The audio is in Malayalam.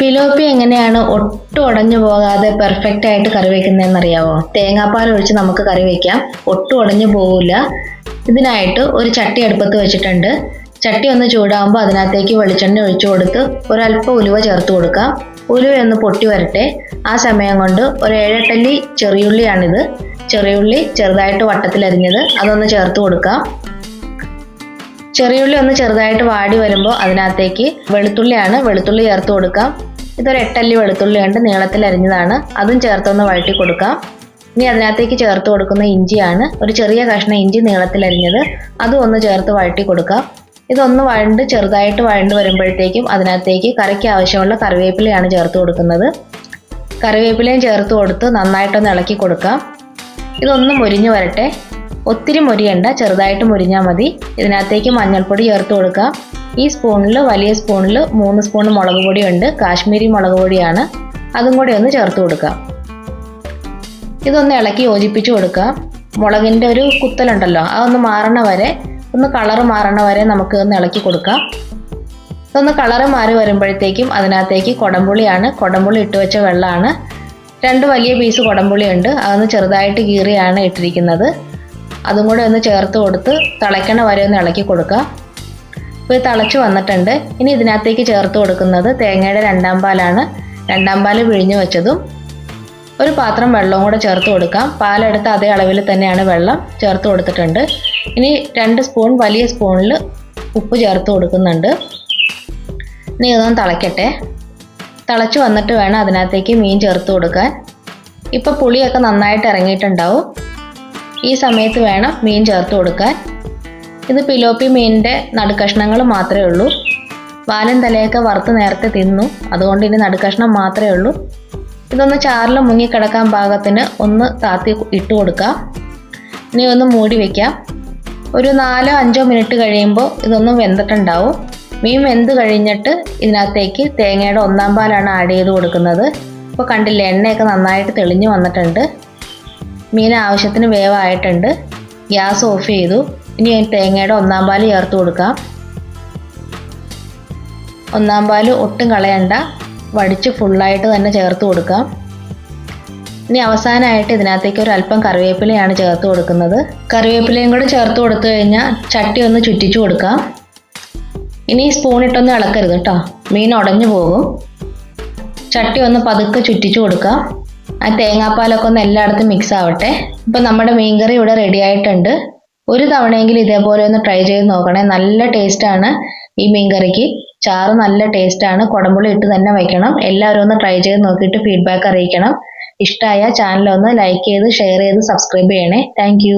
പിലോപ്പി എങ്ങനെയാണ് ഒട്ടും ഉടഞ്ഞു പോകാതെ പെർഫെക്റ്റ് ആയിട്ട് കറി വെക്കുന്നതെന്ന് അറിയാവോ? തേങ്ങാപ്പാൽ ഒഴിച്ച് നമുക്ക് കറി വെക്കാം, ഒട്ടും ഉടഞ്ഞു പോകില്ല. ഇതിനായിട്ട് ഒരു ചട്ടി അടുപ്പത്ത് വെച്ചിട്ടുണ്ട്. ചട്ടി ഒന്ന് ചൂടാകുമ്പോൾ അതിനകത്തേക്ക് വെളിച്ചെണ്ണ ഒഴിച്ചു കൊടുത്ത് ഒരല്പം ഉലുവ ചേർത്ത് കൊടുക്കാം. ഉലുവ ഒന്ന് പൊട്ടി വരട്ടെ. ആ സമയം കൊണ്ട് ഒരു 7-8 അല്ലി ചെറിയുള്ളിയാണിത്. ചെറിയുള്ളി ചെറുതായിട്ട് വട്ടത്തിലരിഞ്ഞത് അതൊന്ന് ചേർത്ത് കൊടുക്കാം. ചെറിയുള്ളി ഒന്ന് ചെറുതായിട്ട് വാടി വരുമ്പോൾ അതിനകത്തേക്ക് വെളുത്തുള്ളി ചേർത്ത് കൊടുക്കാം. ഇതൊരു 8 അല്ലി വെളുത്തുള്ളിയുണ്ട്, നീളത്തിൽ അരിഞ്ഞതാണ്. അതും ചേർത്തൊന്ന് വഴറ്റി കൊടുക്കാം. ഇനി അതിനകത്തേക്ക് ചേർത്ത് കൊടുക്കുന്ന ഇഞ്ചിയാണ്, ഒരു ചെറിയ കഷ്ണം ഇഞ്ചി നീളത്തിൽ അരിഞ്ഞത്. അതും ഒന്ന് ചേർത്ത് വഴറ്റി കൊടുക്കാം. ഇതൊന്ന് ചെറുതായിട്ട് വഴണ്ട് വരുമ്പോഴത്തേക്കും അതിനകത്തേക്ക് കറിക്ക് ആവശ്യമുള്ള കറിവേപ്പിലയാണ് ചേർത്ത് കൊടുക്കുന്നത്. കറിവേപ്പിലയും ചേർത്ത് കൊടുത്ത് നന്നായിട്ടൊന്ന് ഇളക്കി കൊടുക്കാം. ഇതൊന്ന് മുരിഞ്ഞു വരട്ടെ. ഒത്തിരി മുരിയണ്ട, ചെറുതായിട്ട് മുരിഞ്ഞാൽ മതി. ഇതിനകത്തേക്ക് മഞ്ഞൾപ്പൊടി ചേർത്ത് കൊടുക്കാം. ഈ സ്പൂണിൽ, വലിയ സ്പൂണിൽ 3 സ്പൂൺ മുളക് പൊടിയുണ്ട്, കാശ്മീരി മുളക് പൊടിയാണ്. അതും കൂടി ഒന്ന് ചേർത്ത് കൊടുക്കാം. ഇതൊന്ന് ഇളക്കി യോജിപ്പിച്ച് കൊടുക്കാം. മുളകിൻ്റെ ഒരു കുത്തലുണ്ടല്ലോ, അതൊന്ന് മാറണ വരെ, ഒന്ന് കളറ് മാറണ വരെ നമുക്ക് ഒന്ന് ഇളക്കി കൊടുക്കാം. ഇതൊന്ന് കളറ് മാറി വരുമ്പോഴത്തേക്കും അതിനകത്തേക്ക് കുടംപുളിയാണ്, കുടംപുളി ഇട്ട് വെച്ച വെള്ളമാണ്. 2 വലിയ പീസ് കുടംപുളിയുണ്ട്, അതൊന്ന് ചെറുതായിട്ട് കീറിയാണ് ഇട്ടിരിക്കുന്നത്. അതും കൂടെ ഒന്ന് ചേർത്ത് കൊടുത്ത് തിളയ്ക്കണ വരെ ഒന്ന് ഇളക്കി കൊടുക്കാം. ഇപ്പോൾ ഇത് തിളച്ച് വന്നിട്ടുണ്ട്. ഇനി ഇതിനകത്തേക്ക് ചേർത്ത് കൊടുക്കുന്നത് തേങ്ങയുടെ 2-ാം പാലാണ്. 2-ാം പാല് പിഴിഞ്ഞ് വെച്ചതും ഒരു പാത്രം വെള്ളവും കൂടെ ചേർത്ത് കൊടുക്കാം. പാലെടുത്ത് അതേ അളവിൽ തന്നെയാണ് വെള്ളം ചേർത്ത് കൊടുത്തിട്ടുണ്ട്. ഇനി 2 സ്പൂൺ വലിയ സ്പൂണിൽ ഉപ്പ് ചേർത്ത് കൊടുക്കുന്നുണ്ട്. ഇനി ഇതൊന്ന് തിളയ്ക്കട്ടെ. തിളച്ച് വന്നിട്ട് വേണം അതിനകത്തേക്ക് മീൻ ചേർത്ത് കൊടുക്കാൻ. ഇപ്പോൾ പുളിയൊക്കെ നന്നായിട്ട് ഇറങ്ങിയിട്ടുണ്ടാവും. ഈ സമയത്ത് വേണം മീൻ ചേർത്ത് കൊടുക്കാൻ. ഇത് പിലോപ്പി മീനിൻ്റെ നടുക്കഷ്ണങ്ങൾ മാത്രമേ ഉള്ളൂ. വാലും തലയൊക്കെ വറുത്ത് നേരത്തെ തിന്നു, അതുകൊണ്ട് ഇനി നടുക്കഷ്ണം മാത്രമേ ഉള്ളൂ. ഇതൊന്ന് ചാറിൽ മുങ്ങിക്കിടക്കാൻ പാകത്തിന് ഒന്ന് താത്തി ഇട്ട് കൊടുക്കാം. ഇനി ഒന്ന് മൂടി വയ്ക്കാം. ഒരു 4-5 മിനിറ്റ് കഴിയുമ്പോൾ ഇതൊന്നും വെന്തിട്ടുണ്ടാവും. മീൻ വെന്ത് കഴിഞ്ഞിട്ട് ഇതിനകത്തേക്ക് തേങ്ങയുടെ 1-ാം പാലാണ് ആഡ് ചെയ്ത് കൊടുക്കുന്നത്. ഇപ്പോൾ കണ്ടില്ലേ, എണ്ണയൊക്കെ നന്നായിട്ട് തെളിഞ്ഞു വന്നിട്ടുണ്ട്. മീൻ ആവശ്യത്തിന് വേവായിട്ടുണ്ട്. ഗ്യാസ് ഓഫ് ചെയ്തു. ഇനി തേങ്ങയുടെ 1-ാം പാല് ചേർത്ത് കൊടുക്കാം. 1-ാം പാല് ഒട്ടും കളയണ്ട, വടിച്ച് ഫുള്ളായിട്ട് തന്നെ ചേർത്ത് കൊടുക്കാം. ഇനി അവസാനമായിട്ട് ഇതിനകത്തേക്ക് ഒരു അല്പം കറിവേപ്പിലയാണ് ചേർത്ത് കൊടുക്കുന്നത്. കറിവേപ്പിലയും കൂടെ ചേർത്ത് കൊടുത്തു കഴിഞ്ഞാൽ ചട്ടി ഒന്ന് ചുറ്റിച്ചു കൊടുക്കാം. ഇനി സ്പൂൺ ഇട്ടൊന്നും ഇളക്കരുത് കേട്ടോ, മീൻ ഉടഞ്ഞു പോകും. ചട്ടി ഒന്ന് പതുക്കെ ചുറ്റിച്ചു കൊടുക്കാം. ആ തേങ്ങാപ്പാലൊക്കെ ഒന്ന് എല്ലായിടത്തും മിക്സ് ആവട്ടെ. ഇപ്പം നമ്മുടെ മീൻകറി ഇവിടെ റെഡി ആയിട്ടുണ്ട്. ഒരു തവണയെങ്കിലും ഇതേപോലെ ഒന്ന് ട്രൈ ചെയ്ത് നോക്കണേ. നല്ല ടേസ്റ്റാണ് ഈ മീൻകറിക്ക്. ചാറ് നല്ല ടേസ്റ്റാണ്. കുടംപുളി ഇട്ട് തന്നെ വയ്ക്കണം. എല്ലാവരും ഒന്ന് ട്രൈ ചെയ്ത് നോക്കിയിട്ട് ഫീഡ്ബാക്ക് അറിയിക്കണം. ഇഷ്ടമായ ചാനൽ ഒന്ന് ലൈക്ക് ചെയ്ത് ഷെയർ ചെയ്ത് സബ്സ്ക്രൈബ് ചെയ്യണേ. താങ്ക്